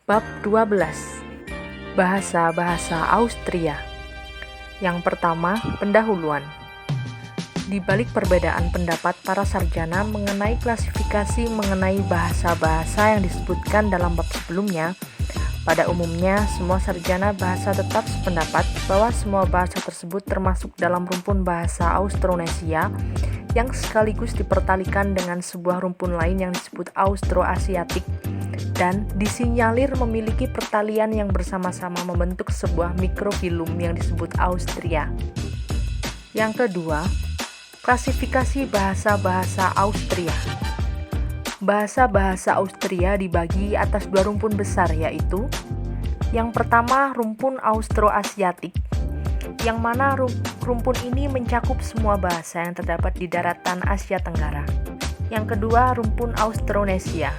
Bab 12. Bahasa-bahasa Austria. Yang pertama, pendahuluan. Di balik perbedaan pendapat para sarjana mengenai klasifikasi mengenai bahasa-bahasa yang disebutkan dalam bab sebelumnya, pada umumnya semua sarjana bahasa tetap sependapat bahwa semua bahasa tersebut termasuk dalam rumpun bahasa Austronesia yang sekaligus dipertalikan dengan sebuah rumpun lain yang disebut Austroasiatik dan disinyalir memiliki pertalian yang bersama-sama membentuk sebuah mikrofilum yang disebut Austria. Yang kedua, klasifikasi bahasa-bahasa Austria. Bahasa-bahasa Austria dibagi atas dua rumpun besar, yaitu yang pertama rumpun Austroasiatik, yang mana rumpun ini mencakup semua bahasa yang terdapat di daratan Asia Tenggara. Yang kedua rumpun Austronesia.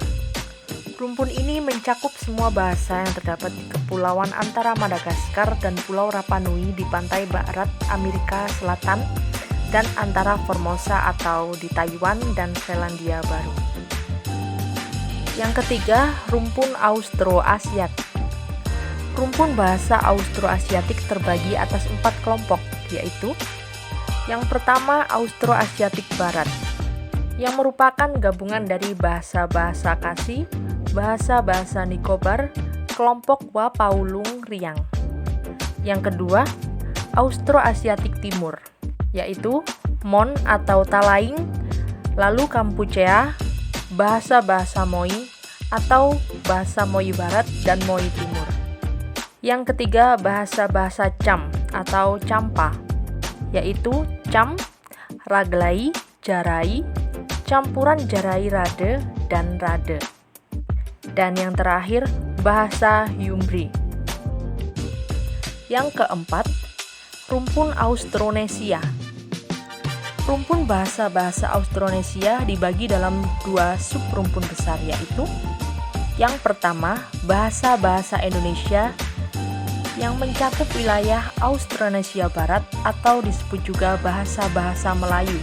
Rumpun ini mencakup semua bahasa yang terdapat di kepulauan antara Madagaskar dan Pulau Rapa Nui di pantai barat Amerika Selatan dan antara Formosa atau di Taiwan dan Selandia Baru. Yang ketiga, rumpun Austroasiatik. Rumpun bahasa Austroasiatik terbagi atas 4 kelompok, yaitu yang pertama Austroasiatik Barat, yang merupakan gabungan dari bahasa-bahasa Khasi, bahasa-bahasa Nicobar, kelompok Wapaulung Riang. Yang kedua, Austroasiatik Timur, yaitu Mon atau Talaing, lalu Kampuchea, bahasa-bahasa Moi atau bahasa Moi Barat dan Moi Timur. Yang ketiga, bahasa-bahasa Cham atau Champa, yaitu Cham, Raglai, Jarai, campuran Jarai Rade dan Rade. Dan yang terakhir, bahasa Yumbri. Yang keempat, rumpun Austronesia. Rumpun bahasa-bahasa Austronesia dibagi dalam 2 subrumpun besar, yaitu yang pertama, bahasa-bahasa Indonesia yang mencakup wilayah Austronesia Barat atau disebut juga bahasa-bahasa Melayu.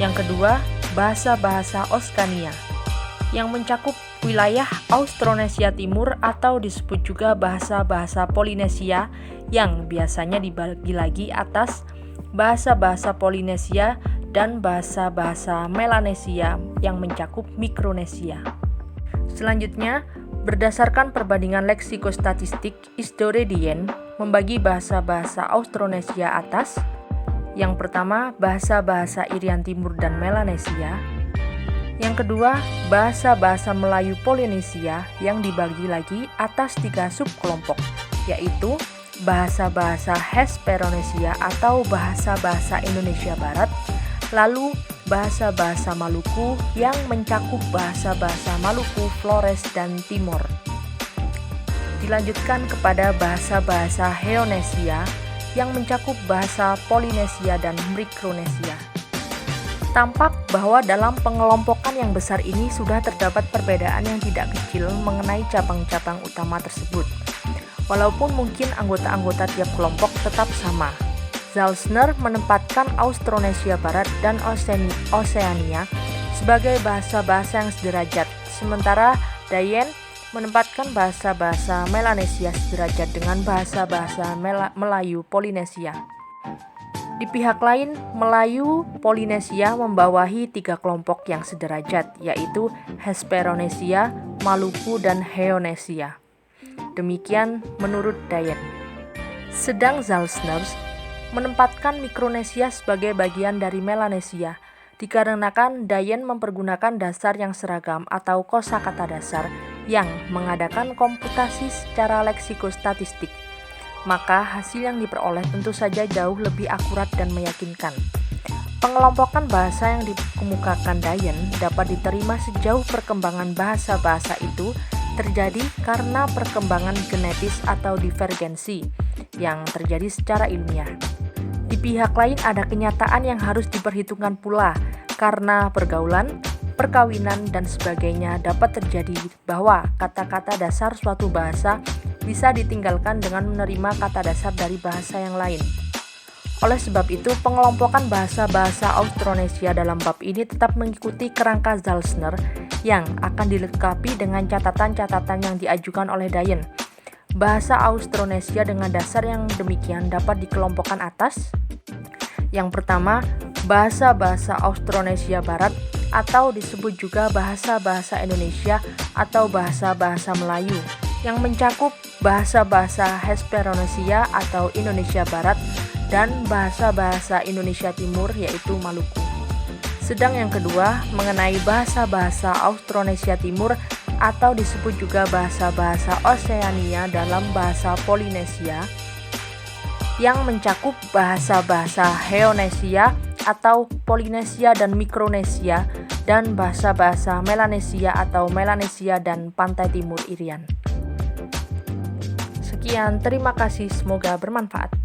Yang kedua, bahasa-bahasa Oskania yang mencakup wilayah Austronesia Timur atau disebut juga bahasa-bahasa Polinesia yang biasanya dibagi lagi atas bahasa-bahasa Polinesia dan bahasa-bahasa Melanesia yang mencakup Mikronesia. Selanjutnya, berdasarkan perbandingan leksikostatistik, Isdore-Dien membagi bahasa-bahasa Austronesia atas yang pertama, bahasa-bahasa Irian Timur dan Melanesia. Yang kedua, bahasa-bahasa Melayu Polinesia yang dibagi lagi atas 3 subkelompok, yaitu bahasa-bahasa Hesperonesia atau bahasa-bahasa Indonesia Barat, lalu bahasa-bahasa Maluku yang mencakup bahasa-bahasa Maluku, Flores, dan Timor. Dilanjutkan kepada bahasa-bahasa Heonesia yang mencakup bahasa Polinesia dan Mikronesia. Tampak bahwa dalam pengelompokan yang besar ini sudah terdapat perbedaan yang tidak kecil mengenai cabang-cabang utama tersebut. Walaupun mungkin anggota-anggota tiap kelompok tetap sama. Zalzner menempatkan Austronesia Barat dan Oseania sebagai bahasa-bahasa yang sederajat, sementara Dien menempatkan bahasa-bahasa Melanesia sederajat dengan bahasa-bahasa Melayu Polinesia. Di pihak lain, Melayu Polinesia membawahi 3 kelompok yang sederajat, yaitu Hesperonesia, Maluku, dan Heonesia. Demikian menurut Dien. Sedang Zalzner menempatkan Mikronesia sebagai bagian dari Melanesia, dikarenakan Dien mempergunakan dasar yang seragam atau kosakata dasar yang mengadakan komputasi secara leksikostatistik. Maka hasil yang diperoleh tentu saja jauh lebih akurat dan meyakinkan. Pengelompokan bahasa yang dikemukakan Dien dapat diterima sejauh perkembangan bahasa-bahasa itu terjadi karena perkembangan genetis atau divergensi yang terjadi secara ilmiah. Di pihak lain ada kenyataan yang harus diperhitungkan pula karena pergaulan, perkawinan, dan sebagainya dapat terjadi bahwa kata-kata dasar suatu bahasa bisa ditinggalkan dengan menerima kata dasar dari bahasa yang lain. Oleh sebab itu, pengelompokan bahasa-bahasa Austronesia dalam bab ini tetap mengikuti kerangka Zalzner yang akan dilengkapi dengan catatan-catatan yang diajukan oleh Dayen. Bahasa Austronesia dengan dasar yang demikian dapat dikelompokkan atas. Yang pertama, bahasa-bahasa Austronesia Barat atau disebut juga bahasa-bahasa Indonesia atau bahasa-bahasa Melayu yang mencakup bahasa-bahasa Hesperonesia atau Indonesia Barat dan bahasa-bahasa Indonesia Timur yaitu Maluku. Sedang yang kedua mengenai bahasa-bahasa Austronesia Timur atau disebut juga bahasa-bahasa Oseania dalam bahasa Polinesia yang mencakup bahasa-bahasa Heonesia atau Polinesia dan Mikronesia dan bahasa-bahasa Melanesia atau Melanesia dan Pantai Timur Irian. Sekian, terima kasih, semoga bermanfaat.